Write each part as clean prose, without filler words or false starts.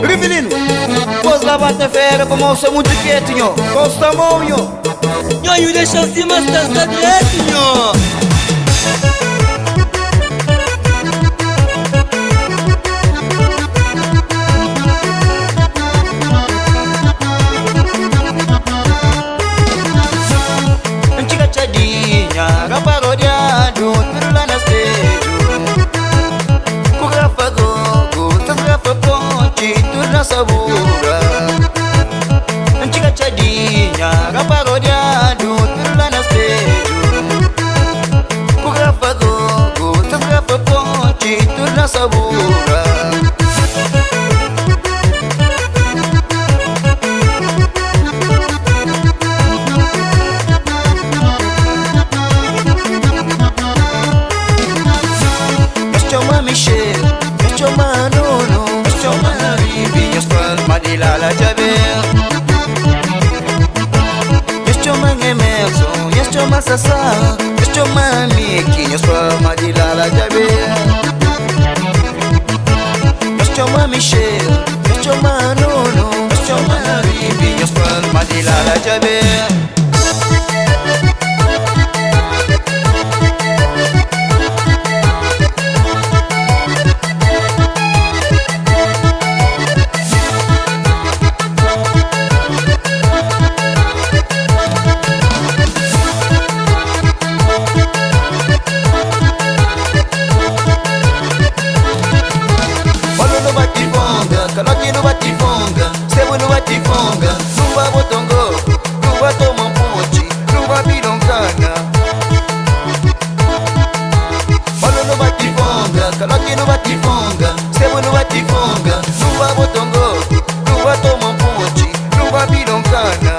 Rivelino, pôs lá bate fera pra moça muito quietinho. Costa mão, nho. Nho, eu deixo assim, mas tá direto, nho. Antiga tchadinha, raparodiado, tudo lá na stage. Com Rafa Gogo, tas Rafa Ponte, tudo na sabura. Antiga tchadinha, raparodiado, tudo lá na stage. Com Rafa Gogo, tas Rafa Ponte, tudo na sabura. Michel, chama Nuno, chama Rivi, chama Dilala Jaber, chama Emerson, chama Sassa, chama Miki, chama Dilala Jaber, chama Michel, chama Nuno, chama Rivi, chama Dilala Jaber. Calote no batifonga, sebo no batifonga, Luba botongo, luba toma ponte, luba pironcana. Bolo no batifonga, calote no batifonga, sebo no batifonga, luba botongo, luba toma ponte, luba pironcana.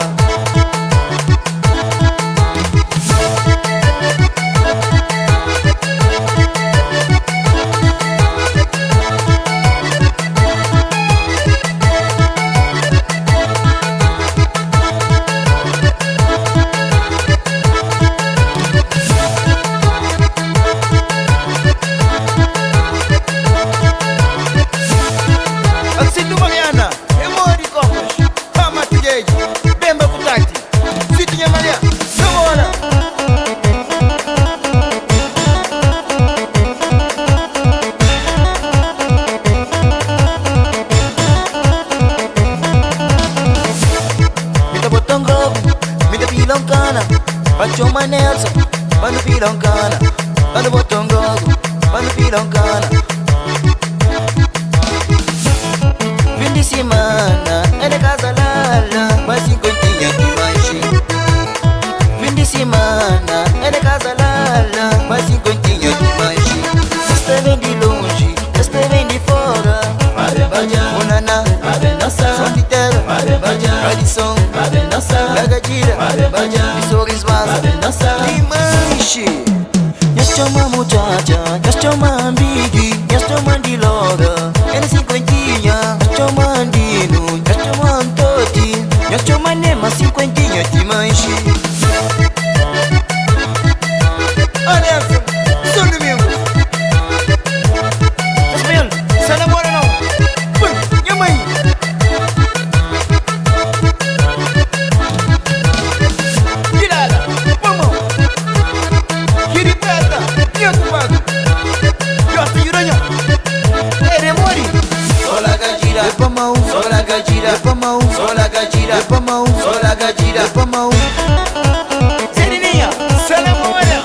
Pachoma Nelson, pano pironcana, pano botongogo, pano pironcana. Fim de semana, é de casa lala, mais cinquentinha de manche. Fim de semana, é de casa lala, mais cinquentinha de manche. Esta vem de longe, esta vem de fora. Monana, som de terra, tradição, lagadira, de sorriso vaza, de manche. Chama muchacha, chama ambigi, chama de loga, é de cinquentinha, chama andino, chama antoti, chama nema cinquentinha de manche. Olha, São Domingos. Espanhol, se namora não? Pum, minha mãe. Virada, pulmão. Kiripeta, minha cubada. Josta Yuranha. Eremori. Sola gajira, pamão. Sola gajira, pamão. Sola gajira, pamão. Sola gajira, pamão. Serininha, se namora.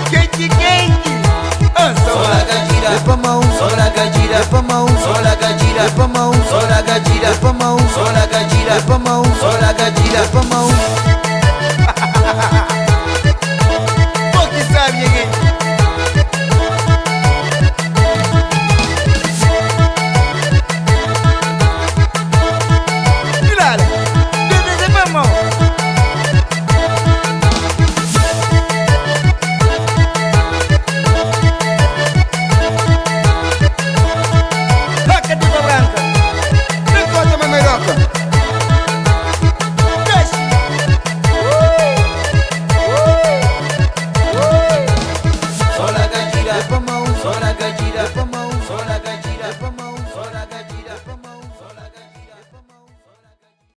Quente, quente. Sola gajira,